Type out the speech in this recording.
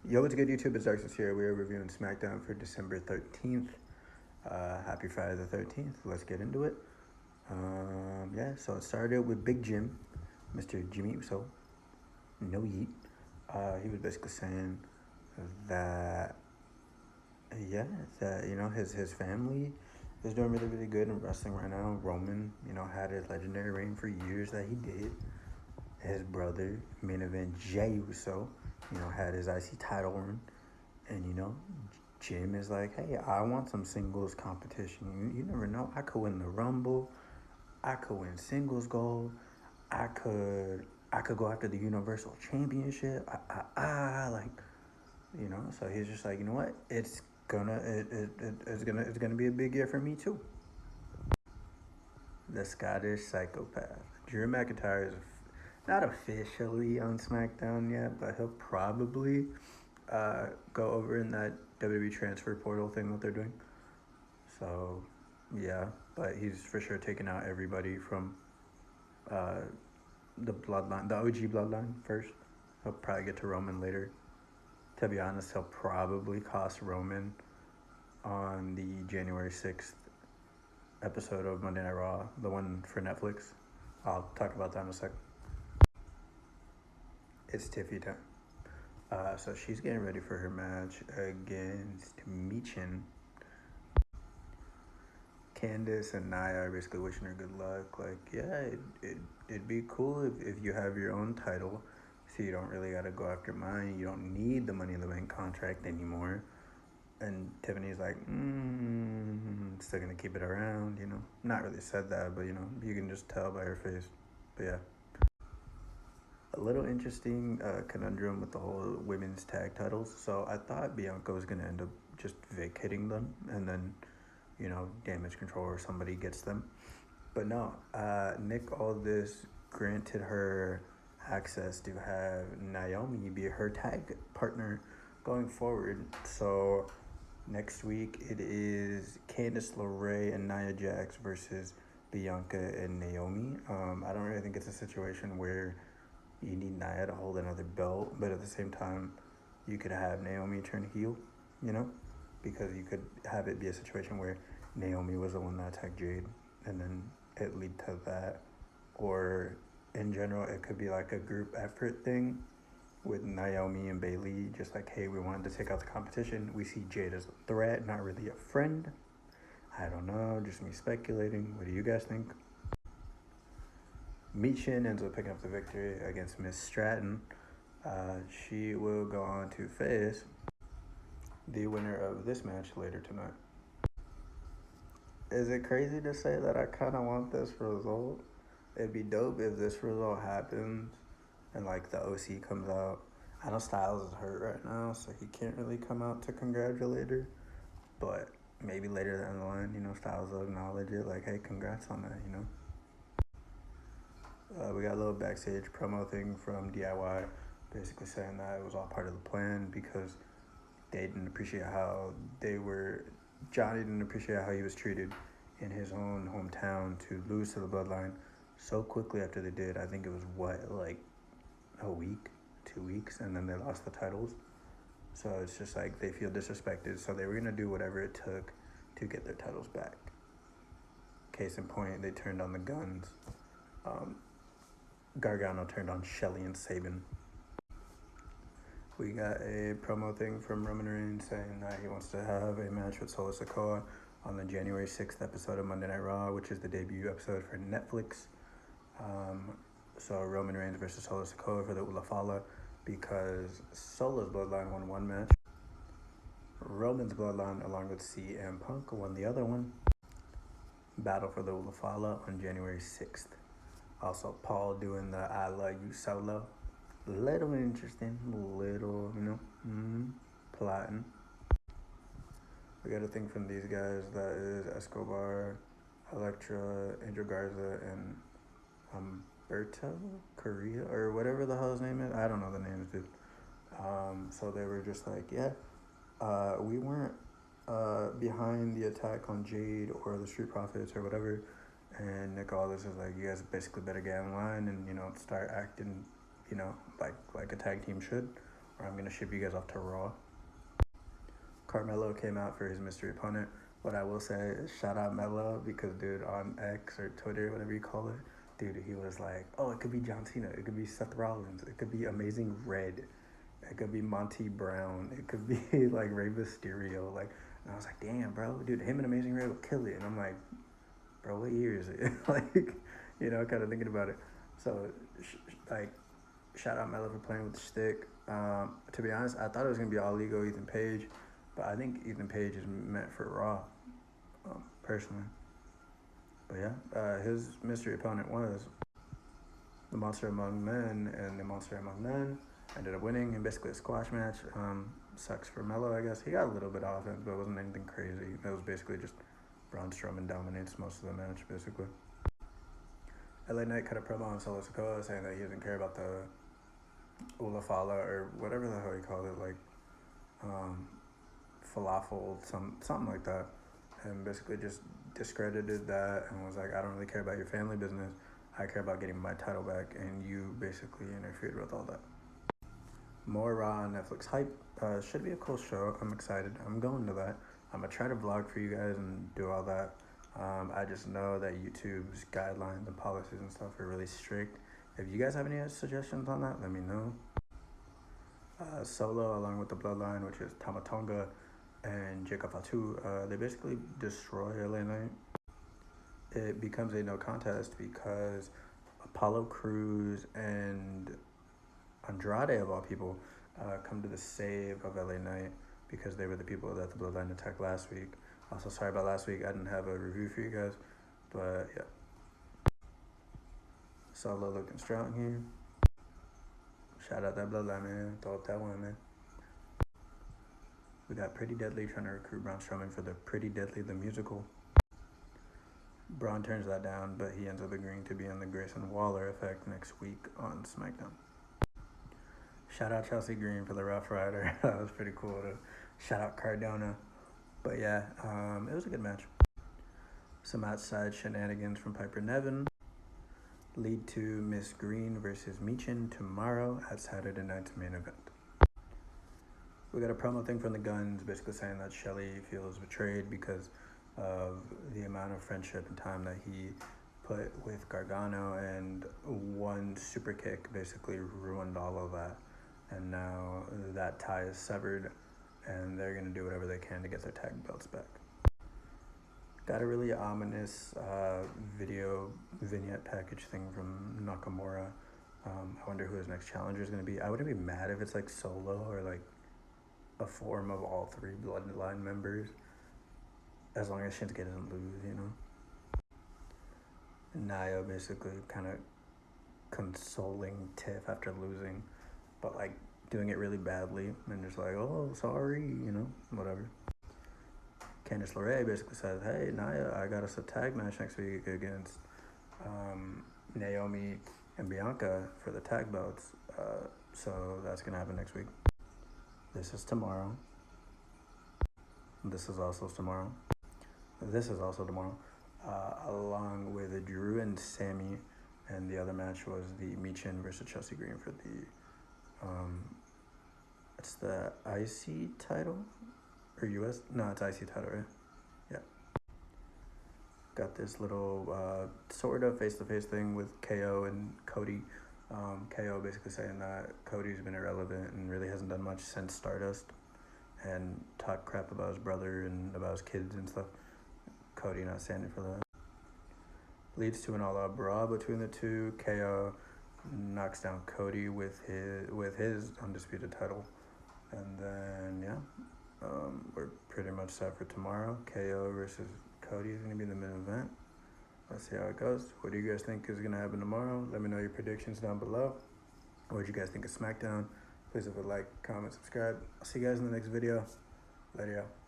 Yo, what's good, YouTube? It's Darkness here. We are reviewing SmackDown for December 13th. Happy Friday the 13th. Let's get into it. So it started with Big Jim, Mr. Jimmy Uso, no yeet. He was basically saying that, his family is doing really, really good in wrestling right now. Roman, had his legendary reign for years that he did. His brother, main event Jey Uso, had his IC title run. And, Jim is like, hey, I want some singles competition. You never know. I could win the Rumble. I could win singles gold. I could go after the Universal Championship. So he's just like, you know what? It's gonna be a big year for me too. The Scottish Psychopath. Drew McIntyre is not officially on SmackDown yet, but he'll probably go over in that WWE transfer portal thing that they're doing. So, yeah, but he's for sure taking out everybody from the bloodline, the OG bloodline first. He'll probably get to Roman later. To be honest, he'll probably cost Roman on the January 6th episode of Monday Night Raw, the one for Netflix. I'll talk about that in a second. It's Tiffy time. So she's getting ready for her match against Michin. Candice and Nia are basically wishing her good luck. Like, yeah, it'd be cool if you have your own title, so you don't really gotta go after mine. You don't need the Money in the Bank contract anymore. And Tiffany's like, still gonna keep it around, Not really said that, but, you can just tell by her face. But yeah. A little interesting conundrum with the whole women's tag titles. So I thought Bianca was going to end up just vacating them and then, Damage Control or somebody gets them. But no, Nick Aldis granted her access to have Naomi be her tag partner going forward. So next week it is Candice LeRae and Nia Jax versus Bianca and Naomi. I don't really think it's a situation where you need Nia to hold another belt, but at the same time, you could have Naomi turn heel, because you could have it be a situation where Naomi was the one that attacked Jade, and then it lead to that. Or in general, it could be like a group effort thing with Naomi and Bayley, just like, hey, we wanted to take out the competition. We see Jade as a threat, not really a friend. I don't know, just me speculating. What do you guys think? Michin ends up picking up the victory against Miss Stratton. She will go on to face the winner of this match later tonight. Is it crazy to say that I kind of want this result? It'd be dope if this result happens and, the OC comes out. I know Styles is hurt right now, so he can't really come out to congratulate her. But maybe later down the line, Styles will acknowledge it, like, hey, congrats on that, We got a little backstage promo thing from DIY, basically saying that it was all part of the plan because they didn't appreciate how Johnny didn't appreciate how he was treated in his own hometown to lose to the Bloodline so quickly after they did. I think it was, a week, 2 weeks, and then they lost the titles. So it's just like they feel disrespected, so they were going to do whatever it took to get their titles back. Case in point, they turned on the Guns. Gargano turned on Shelly and Sabin. We got a promo thing from Roman Reigns saying that he wants to have a match with Solo Sikoa on the January 6th episode of Monday Night Raw, which is the debut episode for Netflix. So Roman Reigns versus Solo Sikoa for the Ula Fala, because Solo's bloodline won one match. Roman's bloodline, along with CM Punk, won the other one. Battle for the Ula Fala on January 6th. Also, Paul doing the I Love You Solo. Little interesting. Plotting. We got a thing from these guys that is Escobar, Electra, Angel Garza, and Humberto Correa, or whatever the hell his name is. I don't know the names, dude. So they were just like, we weren't behind the attack on Jade or the Street Profits or whatever. And Nick Aldis is like, you guys basically better get in line and, start acting, like a tag team should, or I'm gonna ship you guys off to Raw. Carmelo came out for his mystery opponent. What I will say is shout out Melo because, dude, on X or Twitter, whatever you call it, dude, he was like, oh, it could be John Cena, it could be Seth Rollins, it could be Amazing Red, it could be Monty Brown, it could be like Rey Mysterio, like, and I was like, damn, bro, dude, him and Amazing Red would kill it, and I'm like, bro, what year is it? Like, you know, kind of thinking about it. So, like, shout out Melo for playing with the stick. To be honest, I thought it was gonna be all ego Ethan Page, but I think Ethan Page is meant for Raw, personally. But yeah, his mystery opponent was the Monster Among Men, and the Monster Among Men ended up winning in basically a squash match. Sucks for Melo, I guess. He got a little bit of offense, but it wasn't anything crazy. It was basically just Braun Strowman dominates most of the match, basically. LA Knight cut a promo on Solo Sikoa saying that he doesn't care about the Ulafala or whatever the hell he called it, like falafel, something like that, and basically just discredited that and was like, I don't really care about your family business. I care about getting my title back, and you basically interfered with all that. More Raw on Netflix hype. Should be a cool show. I'm excited. I'm going to that. I'm going to try to vlog for you guys and do all that. I just know that YouTube's guidelines and policies and stuff are really strict. If you guys have any suggestions on that, let me know. Solo, along with the Bloodline, which is Tamatonga and Jacob Fatu, they basically destroy LA Knight. It becomes a no contest because Apollo Crews and Andrade, of all people, come to the save of LA Knight because they were the people that the Bloodline attacked last week. Also, sorry about last week. I didn't have a review for you guys, but yeah. Solo looking strong here. Shout out that Bloodline, man. Throw up that one, man. We got Pretty Deadly trying to recruit Braun Strowman for the Pretty Deadly the musical. Braun turns that down, but he ends up agreeing to be on the Grayson Waller effect next week on SmackDown. Shout out Chelsea Green for the Rough Rider. That was pretty cool. Shout out Cardona. But yeah, it was a good match. Some outside shenanigans from Piper Niven lead to Miss Green versus Michin tomorrow at Saturday night's main event. We got a promo thing from the Guns basically saying that Shelly feels betrayed because of the amount of friendship and time that he put with Gargano, and one super kick basically ruined all of that. And now that tie is severed, and they're going to do whatever they can to get their tag belts back. Got a really ominous video vignette package thing from Nakamura. I wonder who his next challenger is going to be. I wouldn't be mad if it's like Solo or like a form of all three Bloodline members, as long as Shinsuke doesn't lose, you know. Nia basically kind of consoling Tiff after losing, but like doing it really badly and just like, oh, sorry, you know, whatever. Candice LeRae basically says, hey, Nia, I got us a tag match next week against Naomi and Bianca for the tag belts. So that's going to happen next week. This is tomorrow. This is also tomorrow. This is also tomorrow. Along with Drew and Sammy. And the other match was the Michin versus Chelsea Green for the, it's the IC title? Or US? No, it's IC title, right? Yeah. Got this little sort of face-to-face thing with KO and Cody. KO basically saying that Cody's been irrelevant and really hasn't done much since Stardust, and talk crap about his brother and about his kids and stuff. Cody not standing for that. Leads to an all-out brawl between the two. KO knocks down Cody with his undisputed title. And then, yeah, we're pretty much set for tomorrow. KO versus Cody is going to be the main event. Let's see how it goes. What do you guys think is going to happen tomorrow? Let me know your predictions down below. What do you guys think of SmackDown? Please leave a like, comment, subscribe. I'll see you guys in the next video. Later, y'all.